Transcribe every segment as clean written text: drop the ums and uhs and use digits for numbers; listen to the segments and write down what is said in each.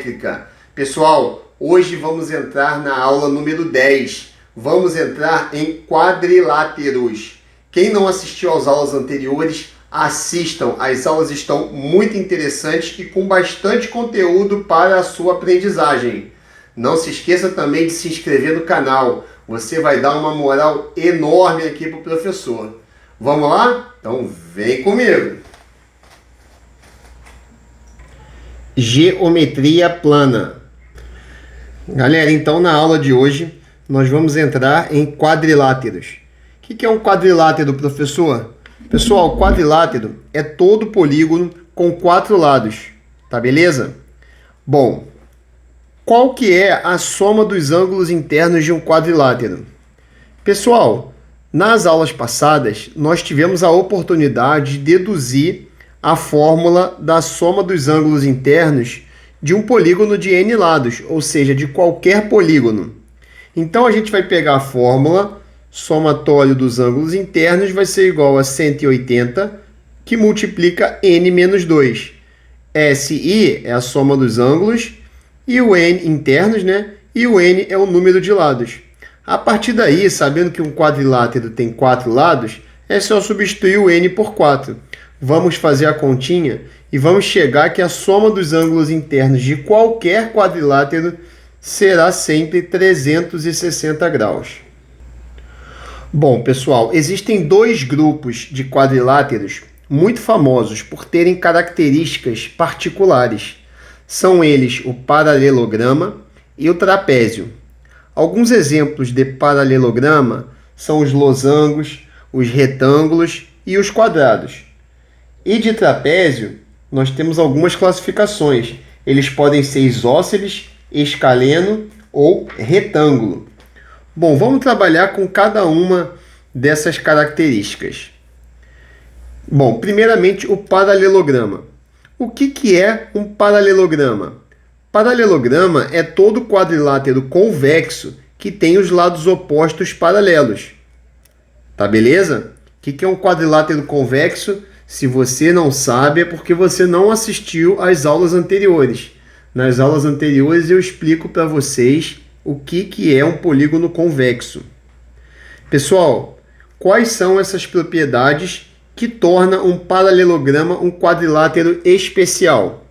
geométrica. Pessoal, hoje vamos entrar na aula número 10. Vamos entrar em quadriláteros. Quem não assistiu às aulas anteriores, assistam. As aulas estão muito interessantes e com bastante conteúdo para a sua aprendizagem. Não se esqueça também de se inscrever no canal. Você vai dar uma moral enorme aqui para o professor. Vamos lá? Então vem comigo. Geometria plana. Galera, então na aula de hoje nós vamos entrar em quadriláteros. O que é um quadrilátero, professor? Pessoal, quadrilátero é todo polígono com 4 lados, tá beleza? Bom, qual que é a soma dos ângulos internos de um quadrilátero? Pessoal, nas aulas passadas nós tivemos a oportunidade de deduzir a fórmula da soma dos ângulos internos de um polígono de n lados, ou seja, de qualquer polígono. Então a gente vai pegar a fórmula, somatório dos ângulos internos vai ser igual a 180, que multiplica n menos 2. SI é a soma dos ângulos, e o n internos, né? E o n é o número de lados. A partir daí, sabendo que um quadrilátero tem 4 lados, é só substituir o n por 4. Vamos fazer a continha e vamos chegar que a soma dos ângulos internos de qualquer quadrilátero será sempre 360 graus. Bom, pessoal, existem 2 grupos de quadriláteros muito famosos por terem características particulares. São eles o paralelograma e o trapézio. Alguns exemplos de paralelograma são os losangos, os retângulos e os quadrados. E de trapézio, nós temos algumas classificações. Eles podem ser isósceles, escaleno ou retângulo. Bom, vamos trabalhar com cada uma dessas características. Bom, primeiramente o paralelograma. O que é um paralelograma? Paralelograma é todo quadrilátero convexo que tem os lados opostos paralelos. Tá beleza? O que é um quadrilátero convexo? Se você não sabe, é porque você não assistiu às aulas anteriores. Nas aulas anteriores eu explico para vocês o que é um polígono convexo. Pessoal, quais são essas propriedades que tornam um paralelograma um quadrilátero especial?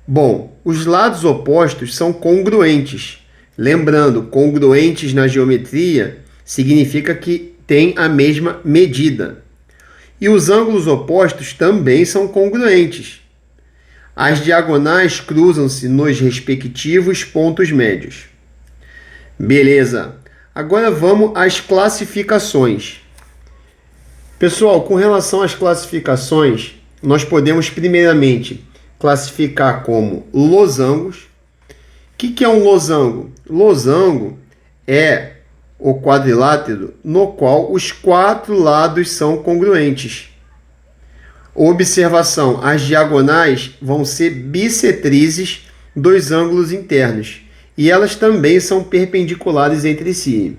Bom, os lados opostos são congruentes. Lembrando, congruentes na geometria significa que tem a mesma medida. E os ângulos opostos também são congruentes. As diagonais cruzam-se nos respectivos pontos médios. Beleza. Agora vamos às classificações. Pessoal, com relação às classificações, nós podemos primeiramente classificar como losangos. O que é um losango? Losango é o quadrilátero no qual os 4 lados são congruentes. Observação: as diagonais vão ser bissetrizes dos ângulos internos e elas também são perpendiculares entre si.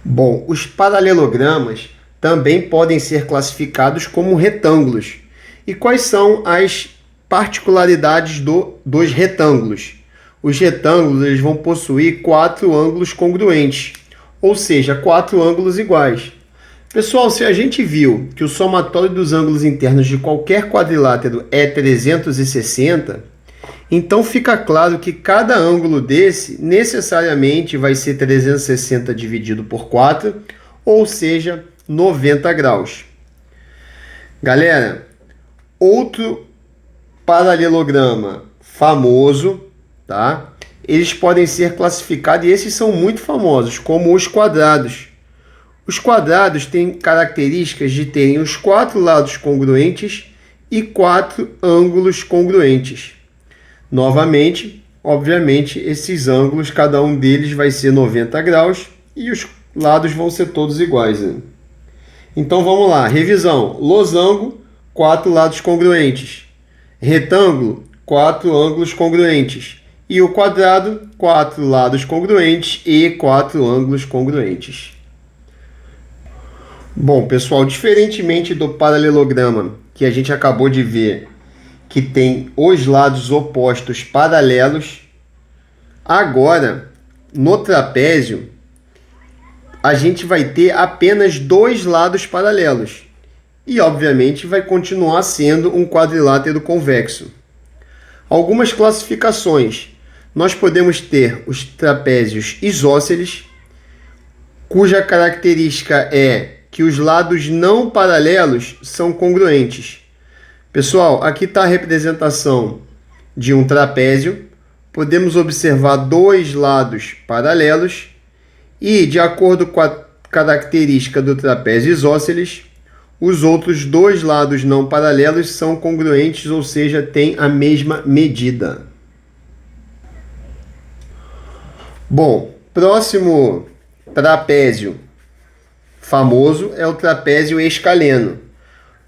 Bom, os paralelogramas também podem ser classificados como retângulos. E quais são as particularidades dos retângulos? Os retângulos eles vão possuir 4 ângulos congruentes, ou seja, 4 ângulos iguais. Pessoal, se a gente viu que o somatório dos ângulos internos de qualquer quadrilátero é 360, então fica claro que cada ângulo desse necessariamente vai ser 360 dividido por 4, ou seja, 90 graus. Galera, outro paralelograma famoso, tá? Eles podem ser classificados, e esses são muito famosos, como os quadrados. Os quadrados têm características de terem os 4 lados congruentes e 4 ângulos congruentes. Novamente, obviamente, esses ângulos, cada um deles vai ser 90 graus e os lados vão ser todos iguais, né? Então vamos lá, revisão. Losango, 4 lados congruentes. Retângulo, 4 ângulos congruentes. E o quadrado, 4 lados congruentes e 4 ângulos congruentes. Bom, pessoal, diferentemente do paralelograma que a gente acabou de ver, que tem os lados opostos paralelos. Agora, no trapézio, a gente vai ter apenas dois lados paralelos. E, obviamente, vai continuar sendo um quadrilátero convexo. Algumas classificações. Nós podemos ter os trapézios isósceles, cuja característica é que os lados não paralelos são congruentes. Pessoal, aqui está a representação de um trapézio. Podemos observar dois lados paralelos e, de acordo com a característica do trapézio isósceles, os outros dois lados não paralelos são congruentes, ou seja, têm a mesma medida. Bom, próximo trapézio famoso é o trapézio escaleno.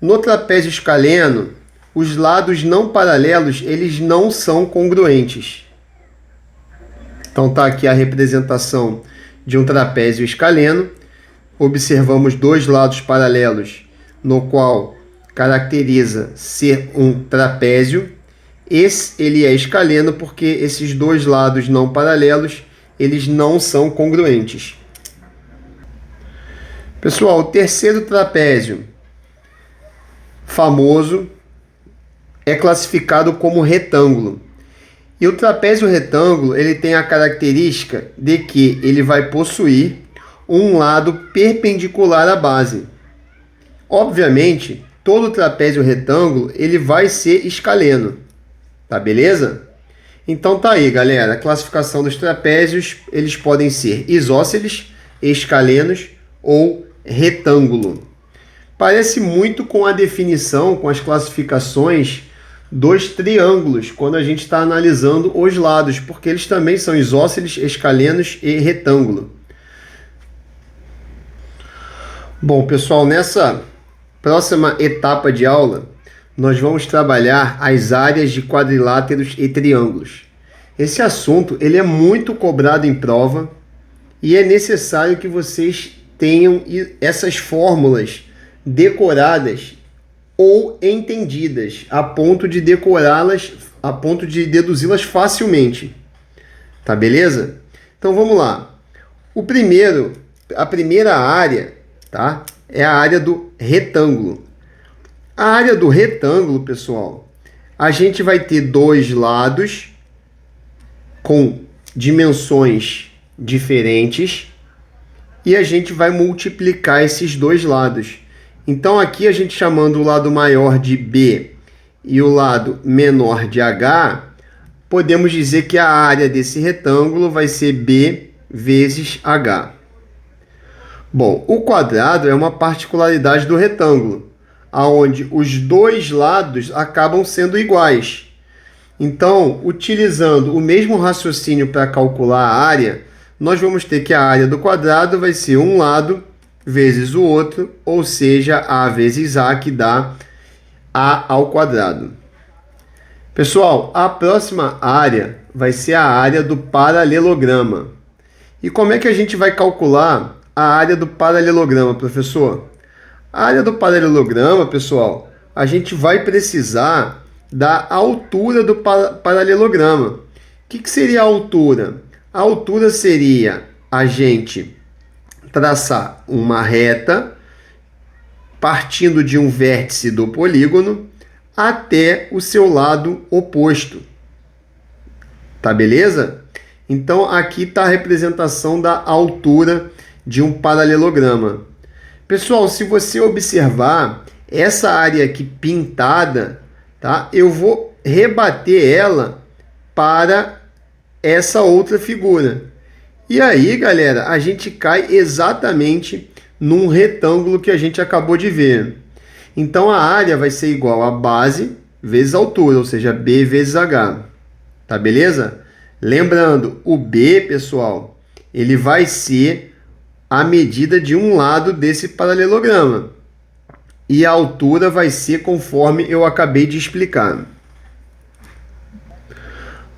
No trapézio escaleno, os lados não paralelos, eles não são congruentes. Então tá aqui a representação de um trapézio escaleno. Observamos dois lados paralelos, no qual caracteriza ser um trapézio. Ele é escaleno porque esses dois lados não paralelos, eles não são congruentes. Pessoal, o terceiro trapézio famoso é classificado como retângulo. E o trapézio retângulo, ele tem a característica de que ele vai possuir um lado perpendicular à base. Obviamente, todo trapézio retângulo, ele vai ser escaleno. Tá beleza? Então tá aí, galera. A classificação dos trapézios, eles podem ser isósceles, escalenos ou retângulo. Parece muito com a definição, com as classificações dos triângulos, quando a gente está analisando os lados, porque eles também são isósceles, escalenos e retângulo. Bom, pessoal, nessa próxima etapa de aula, nós vamos trabalhar as áreas de quadriláteros e triângulos. Esse assunto ele é muito cobrado em prova e é necessário que vocês tenham essas fórmulas decoradas ou entendidas, a ponto de decorá-las, a ponto de deduzi-las facilmente. Tá beleza? Então vamos lá. A primeira área, tá? É a área do retângulo. A área do retângulo, pessoal, a gente vai ter dois lados com dimensões diferentes e a gente vai multiplicar esses dois lados. Então aqui a gente chamando o lado maior de B e o lado menor de H, podemos dizer que a área desse retângulo vai ser B vezes H. Bom, o quadrado é uma particularidade do retângulo, onde os dois lados acabam sendo iguais. Então, utilizando o mesmo raciocínio para calcular a área, nós vamos ter que a área do quadrado vai ser um lado vezes o outro, ou seja, A vezes A, que dá A ao quadrado. Pessoal, a próxima área vai ser a área do paralelograma. E como é que a gente vai calcular a área do paralelograma, professor? A área do paralelograma, pessoal, a gente vai precisar da altura do paralelograma. O que seria a altura? A altura seria a gente traçar uma reta partindo de um vértice do polígono até o seu lado oposto. Tá beleza? Então aqui está a representação da altura de um paralelograma. Pessoal, se você observar essa área aqui pintada, tá? Eu vou rebater ela para essa outra figura. E aí, galera, a gente cai exatamente num retângulo que a gente acabou de ver. Então a área vai ser igual a base vezes a altura, ou seja, B vezes H. Tá beleza? Lembrando, o B, pessoal, ele vai ser a medida de um lado desse paralelograma. E a altura vai ser conforme eu acabei de explicar.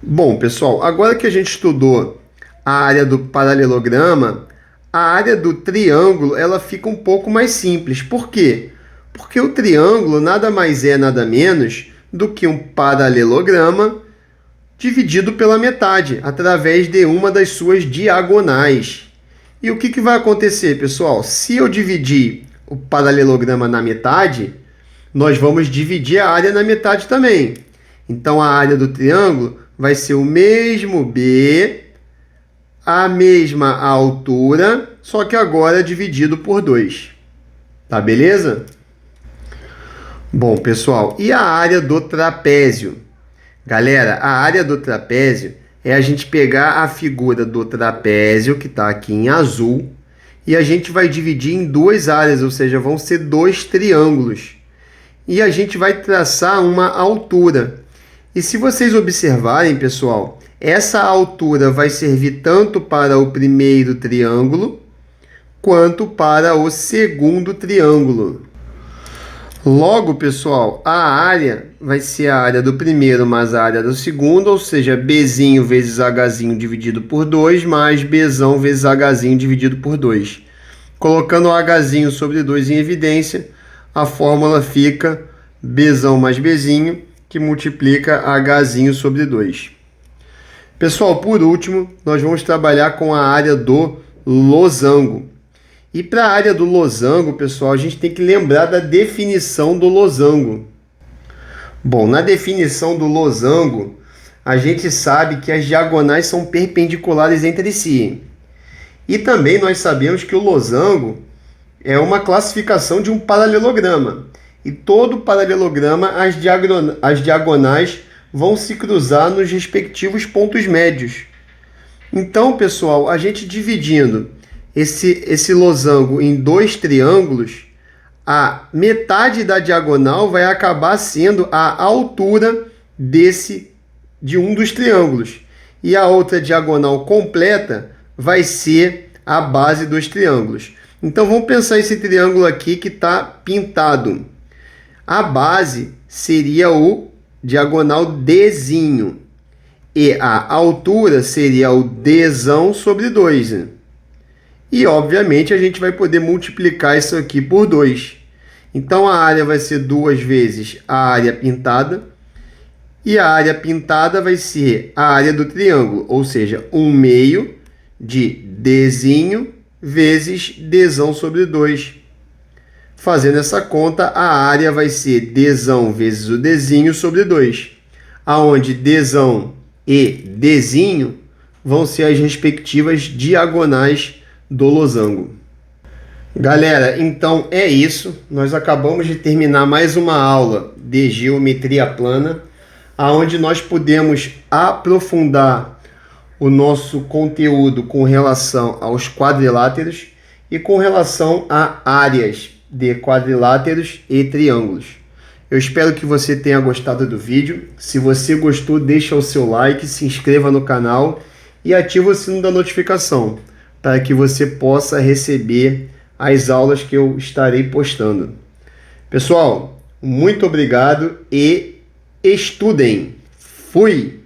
Bom, pessoal, agora que a gente estudou a área do paralelograma, a área do triângulo ela fica um pouco mais simples. Por quê? Porque o triângulo nada mais é, nada menos do que um paralelograma dividido pela metade, através de uma das suas diagonais. E o que vai acontecer, pessoal? Se eu dividir o paralelograma na metade, nós vamos dividir a área na metade também. Então, a área do triângulo vai ser o mesmo B, a mesma altura, só que agora dividido por 2. Tá, beleza? Bom, pessoal, e a área do trapézio? Galera, a área do trapézio é a gente pegar a figura do trapézio, que está aqui em azul, e a gente vai dividir em duas áreas, ou seja, vão ser 2 triângulos. E a gente vai traçar uma altura. E se vocês observarem, pessoal, essa altura vai servir tanto para o primeiro triângulo, quanto para o segundo triângulo. Logo, pessoal, a área vai ser a área do primeiro mais a área do segundo, ou seja, Bzinho vezes Hzinho dividido por 2, mais Bzão vezes Hzinho dividido por 2. Colocando o Hzinho sobre 2 em evidência, a fórmula fica Bzão mais Bzinho, que multiplica Hzinho sobre 2. Pessoal, por último, nós vamos trabalhar com a área do losango. E para a área do losango, pessoal, a gente tem que lembrar da definição do losango. Bom, na definição do losango, a gente sabe que as diagonais são perpendiculares entre si. E também nós sabemos que o losango é uma classificação de um paralelograma. E todo paralelograma, as diagonais vão se cruzar nos respectivos pontos médios. Então, pessoal, a gente dividindo esse losango em 2 triângulos, a metade da diagonal vai acabar sendo a altura de um dos triângulos. E a outra diagonal completa vai ser a base dos triângulos. Então vamos pensar esse triângulo aqui que está pintado. A base seria o diagonal Dzinho. E a altura seria o Dzão sobre 2. E, obviamente, a gente vai poder multiplicar isso aqui por 2. Então, a área vai ser 2 vezes a área pintada. E a área pintada vai ser a área do triângulo, ou seja, 1/2 de Dzinho vezes Dzão sobre 2. Fazendo essa conta, a área vai ser Dzão vezes o Dzinho sobre 2. Aonde Dzão e Dzinho vão ser as respectivas diagonais do losango. Galera, então é isso. Nós acabamos de terminar mais uma aula de geometria plana, onde nós podemos aprofundar o nosso conteúdo com relação aos quadriláteros e com relação a áreas de quadriláteros e triângulos. Eu espero que você tenha gostado do vídeo. Se você gostou, deixa o seu like, se inscreva no canal e ativa o sino da notificação, para que você possa receber as aulas que eu estarei postando. Pessoal, muito obrigado e estudem. Fui!